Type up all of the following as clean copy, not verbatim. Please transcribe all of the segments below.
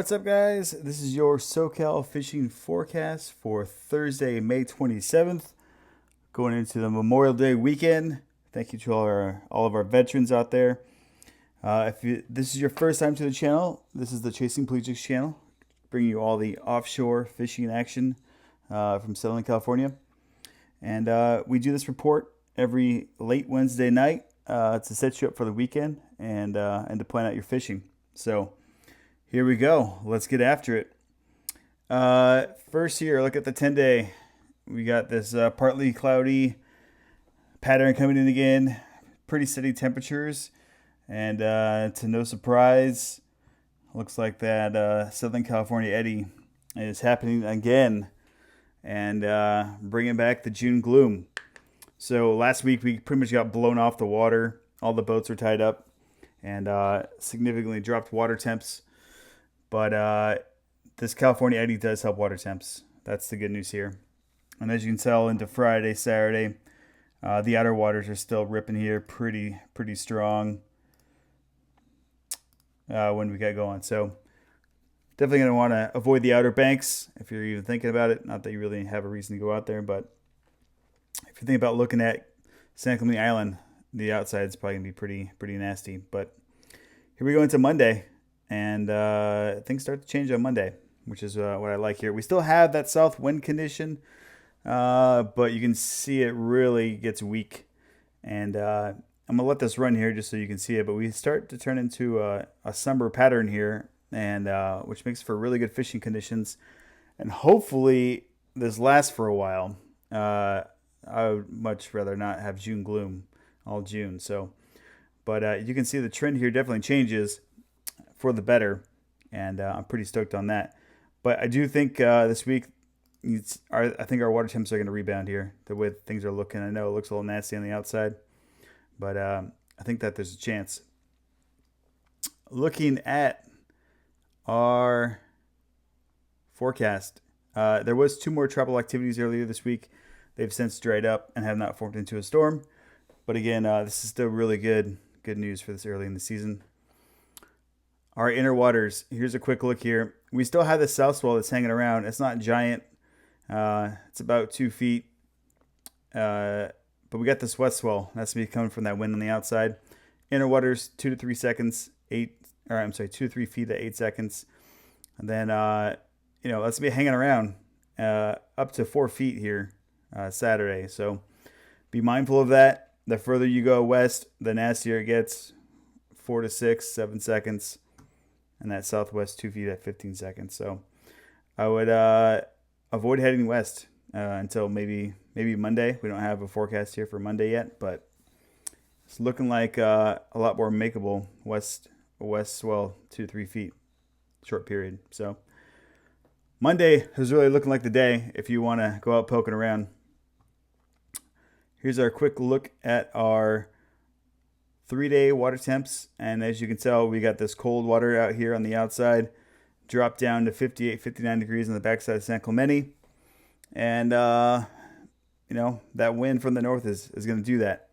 What's up, guys? This is your SoCal fishing forecast for Thursday, May 27th, going into the Memorial Day weekend. Thank you to all of our veterans out there. If this is your first time to the channel, this is the Chasing Pelagics channel, bringing you all the offshore fishing action from Southern California. And we do this report every late Wednesday night to set you up for the weekend and to plan out your fishing. So here we go. Let's get after it. First here, look at the 10-day. We got this partly cloudy pattern coming in again. Pretty steady temperatures. And to no surprise, looks like that Southern California eddy is happening again and bringing back the June gloom. So last week we pretty much got blown off the water. All the boats were tied up and significantly dropped water temps. But this California eddy does help water temps. That's the good news here. And as you can tell, into Friday, Saturday, the outer waters are still ripping here pretty strong when we get going. So definitely going to want to avoid the outer banks if you're even thinking about it. Not that you really have a reason to go out there, but if you think about looking at San Clemente Island, the outside is probably going to be pretty nasty. But here we go into Monday. And things start to change on Monday, which is what I like here. We still have that south wind condition, but you can see it really gets weak. And I'm going to let this run here just so you can see it. But we start to turn into a summer pattern here, and which makes for really good fishing conditions. And hopefully this lasts for a while. I would much rather not have June gloom all June. But you can see the trend here definitely changes for the better, and I'm pretty stoked on that. But I do think this week, I think our water temps are going to rebound here, the way things are looking. I know it looks a little nasty on the outside, but I think that there's a chance. Looking at our forecast, there was 2 more tropical activities earlier this week. They've since dried up and have not formed into a storm. But again, this is still really good news for this early in the season. Our inner waters, here's a quick look here. We still have the south swell that's hanging around. It's not giant. It's about 2 feet. But we got this west swell. That's me coming from that wind on the outside. Inner waters, 2 to 3 seconds, 2 to 3 feet at 8 seconds. And then, that's me hanging around up to 4 feet here Saturday. So be mindful of that. The further you go west, the nastier it gets. 4 to 6, 7 seconds. And that southwest 2 feet at 15 seconds. So I would avoid heading west until maybe Monday. We don't have a forecast here for Monday yet, but it's looking like a lot more makeable west swell 2 to 3 feet, short period. So Monday is really looking like the day if you want to go out poking around. Here's our quick look at our 3-day water temps, and as you can tell, we got this cold water out here on the outside, dropped down to 58, 59 degrees on the backside of San Clemente, and that wind from the north is going to do that.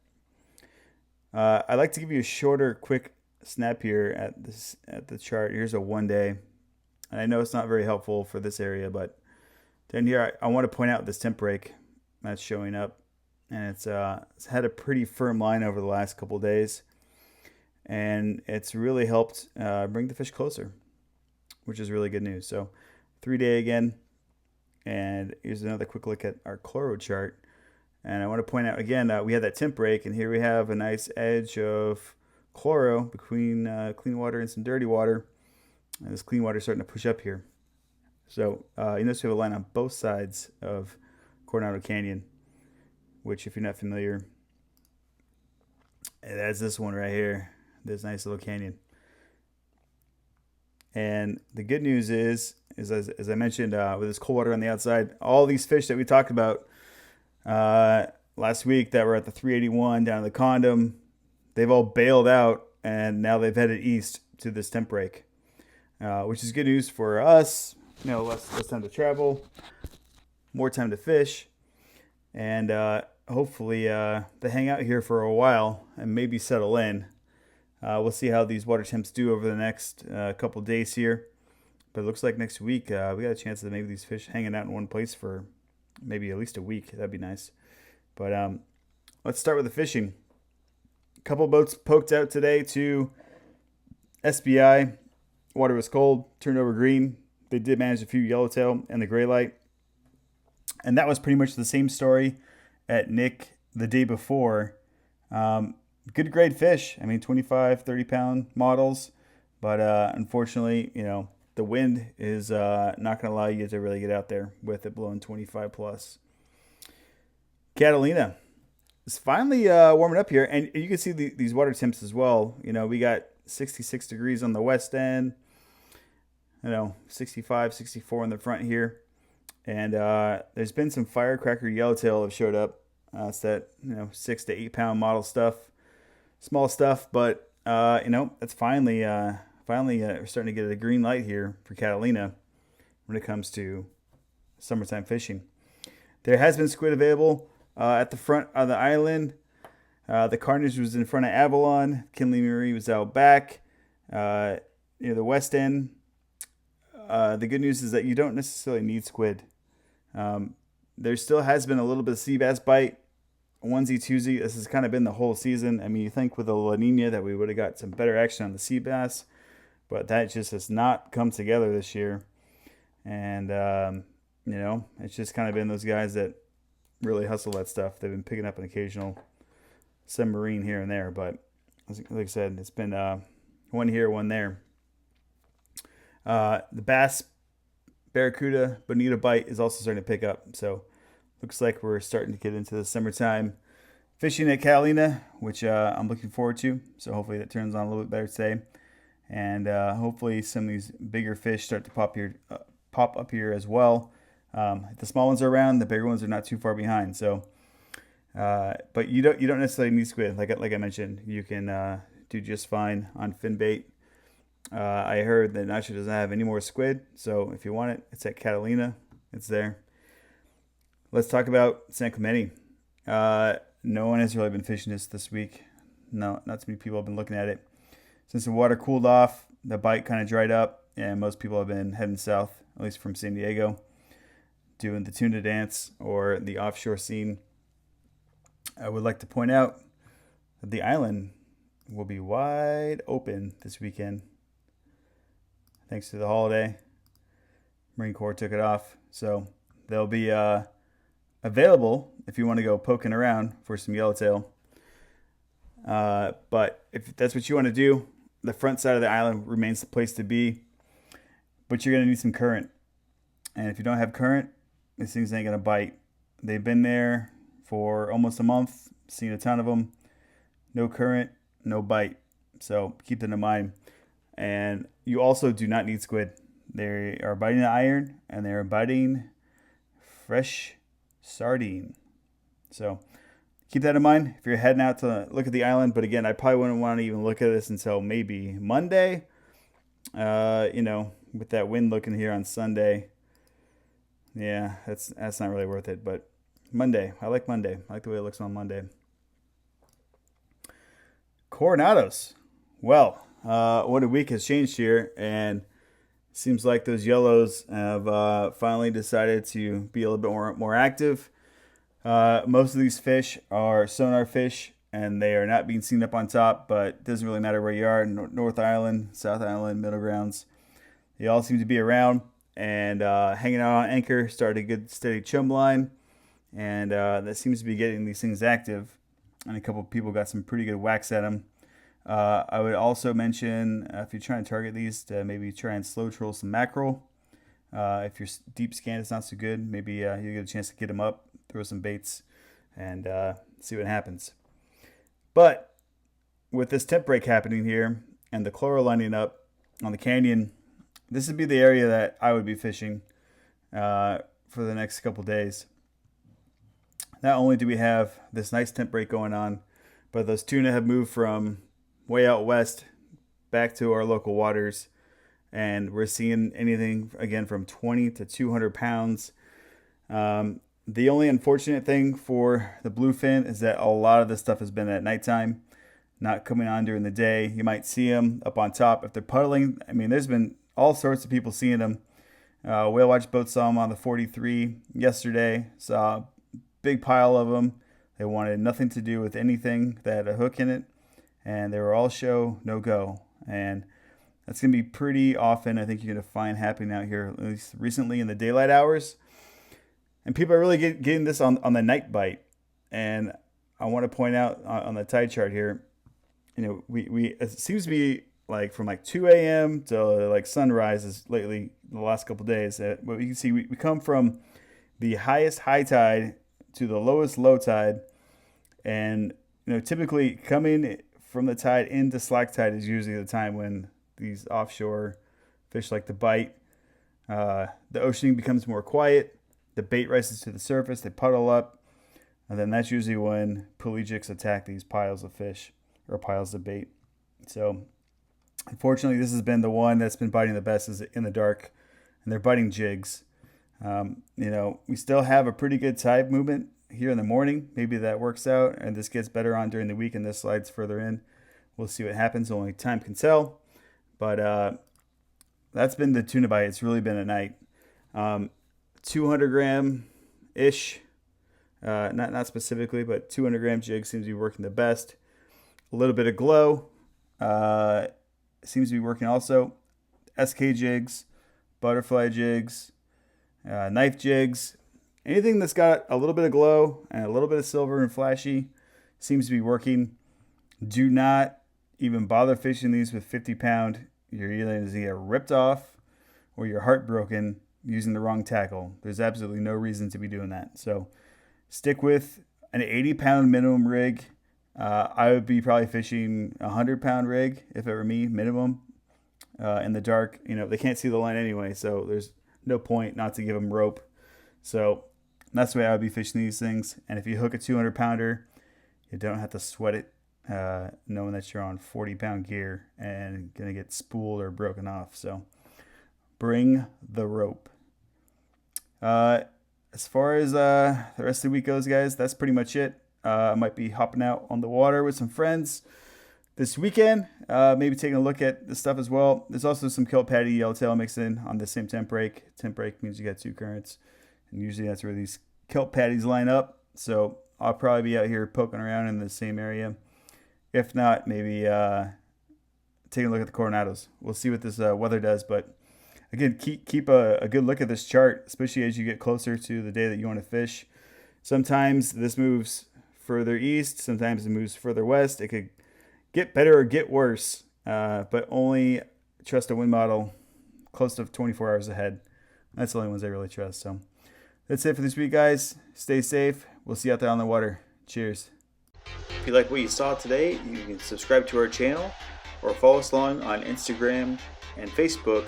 I'd like to give you a shorter, quick snap here at the chart. Here's a 1-day, and I know it's not very helpful for this area, but then here I want to point out this temp break that's showing up, and it's had a pretty firm line over the last couple of days. And it's really helped bring the fish closer, which is really good news. So 3-day again. And here's another quick look at our chloro chart. And I want to point out again, we had that temp break. And here we have a nice edge of chloro between clean water and some dirty water. And this clean water is starting to push up here. So you notice we have a line on both sides of Coronado Canyon, which if you're not familiar, that's this one right here. This nice little canyon. And the good news is as I mentioned, with this cold water on the outside, all these fish that we talked about last week that were at the 381 down to the condom, they've all bailed out, and now they've headed east to this temp break, which is good news for us. Less time to travel, more time to fish, and hopefully they hang out here for a while and maybe settle in. We'll see how these water temps do over the next couple days here. But it looks like next week we got a chance of maybe these fish hanging out in one place for maybe at least a week. That'd be nice. But let's start with the fishing. A couple boats poked out today to SBI. Water was cold, turned over green. They did manage a few yellowtail and the gray light. And that was pretty much the same story at Nick the day before. Good grade fish. I mean, 25, 30-pound models. But unfortunately, the wind is not going to allow you to really get out there with it blowing 25 plus. Catalina is finally warming up here. And you can see these water temps as well. We got 66 degrees on the west end. 65, 64 in the front here. And there's been some firecracker yellowtail have showed up. It's that 6 to 8 pound model stuff, small stuff, but it's finally we're starting to get a green light here for Catalina when it comes to summertime fishing. There has been squid available at the front of the island. The Carnage was in front of Avalon. Kinley Marie was out back near the west end. The good news is that you don't necessarily need squid. There still has been a little bit of sea bass bite, onesie, twosie. This has kind of been the whole season. I mean, you think with the La Nina that we would have got some better action on the sea bass, but that just has not come together this year. And, it's just kind of been those guys that really hustle that stuff. They've been picking up an occasional submarine here and there, but like I said, it's been one here, one there. The bass, barracuda, bonita bite is also starting to pick up. So looks like we're starting to get into the summertime fishing at Catalina, which I'm looking forward to. So hopefully that turns on a little bit better today. And hopefully some of these bigger fish start to pop up here as well. The small ones are around, the bigger ones are not too far behind. So, but you don't necessarily need squid. Like I mentioned, you can do just fine on fin bait. I heard that Nacho doesn't have any more squid, so if you want it, it's at Catalina. It's there. Let's talk about San Clemente. No one has really been fishing this week. No, not too many people have been looking at it. Since the water cooled off, the bite kind of dried up, and most people have been heading south, at least from San Diego, doing the tuna dance or the offshore scene. I would like to point out that the island will be wide open this weekend. Thanks to the holiday, Marine Corps took it off. So they'll be available if you want to go poking around for some yellowtail. But if that's what you want to do, the front side of the island remains the place to be. But you're going to need some current. And if you don't have current, these things ain't going to bite. They've been there for almost a month, seen a ton of them. No current, no bite. So keep that in mind. And you also do not need squid. They are biting the iron, and they are biting fresh sardine. So keep that in mind if you're heading out to look at the island. But again, I probably wouldn't want to even look at this until maybe Monday. With that wind looking here on Sunday. Yeah, that's not really worth it. But Monday, I like Monday. I like the way it looks on Monday. Coronados. Well, what a week has changed here, and seems like those yellows have finally decided to be a little bit more active. Most of these fish are sonar fish, and they are not being seen up on top, but it doesn't really matter where you are, North Island, South Island, Middle Grounds. They all seem to be around and hanging out on anchor, started a good steady chum line, and that seems to be getting these things active, and a couple of people got some pretty good whacks at them. I would also mention if you're trying to target these, to maybe try and slow troll some mackerel. If your deep scan is not so good, maybe you get a chance to get them up, throw some baits, and see what happens. But with this temp break happening here and the chloro lining up on the canyon, this would be the area that I would be fishing for the next couple days. Not only do we have this nice temp break going on, but those tuna have moved from way out west back to our local waters, and we're seeing anything again from 20 to 200 pounds. The only unfortunate thing for the bluefin is that a lot of this stuff has been at nighttime, not coming on during the day. You might see them up on top if they're puddling. I mean, there's been all sorts of people seeing them. Whale Watch Boat saw them on the 43 yesterday. Saw a big pile of them. They wanted nothing to do with anything that had a hook in it, and they were all show, no go. And that's going to be pretty often, I think, you're going to find happening out here, at least recently in the daylight hours. And people are really getting this on the night bite. And I want to point out on the tide chart here, we it seems to be like from like 2 a.m. to like sunrise lately, the last couple of days. But you can see we come from the highest high tide to the lowest low tide. And typically coming from the tide into slack tide is usually the time when these offshore fish like to bite. The ocean becomes more quiet. The bait rises to the surface. They puddle up. And then that's usually when pelagics attack these piles of fish or piles of bait. So unfortunately, this has been the one that's been biting the best is in the dark. And they're biting jigs. We still have a pretty good tide movement here in the morning. Maybe that works out and this gets better on during the week and this slides further in. We'll see what happens. Only time can tell. But that's been the tuna bite. It's really been a night. 200 gram-ish. Not specifically, but 200 gram jig seems to be working the best. A little bit of glow seems to be working also. SK jigs, butterfly jigs, knife jigs. Anything that's got a little bit of glow and a little bit of silver and flashy seems to be working. Do not even bother fishing these with 50-pound. You're either going to get ripped off or you're heartbroken using the wrong tackle. There's absolutely no reason to be doing that. So stick with an 80-pound minimum rig. I would be probably fishing a 100-pound rig if it were me, minimum, in the dark. They can't see the line anyway, so there's no point not to give them rope. So that's the way I would be fishing these things. And if you hook a 200-pounder, you don't have to sweat it, knowing that you're on 40-pound gear and going to get spooled or broken off. So bring the rope. As far as the rest of the week goes, guys, that's pretty much it. I might be hopping out on the water with some friends this weekend, maybe taking a look at the stuff as well. There's also some kelp patty yellowtail mixed in on the same temp break. Temp break means you got two currents, and usually that's where these kelp patties line up. So I'll probably be out here poking around in the same area. If not, maybe taking a look at the coronados. We'll see what this weather does, but again, keep a good look at this chart, especially as you get closer to the day that you want to fish. Sometimes this moves further east. Sometimes it moves further west. It could get better or get worse, but only trust a wind model close to 24 hours ahead. That's the only ones I really trust. So that's it for this week, guys. Stay safe. We'll see you out there on the water. Cheers. If you like what you saw today, you can subscribe to our channel or follow us along on Instagram and Facebook.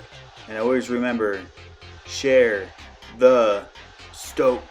And always remember, share the stoke.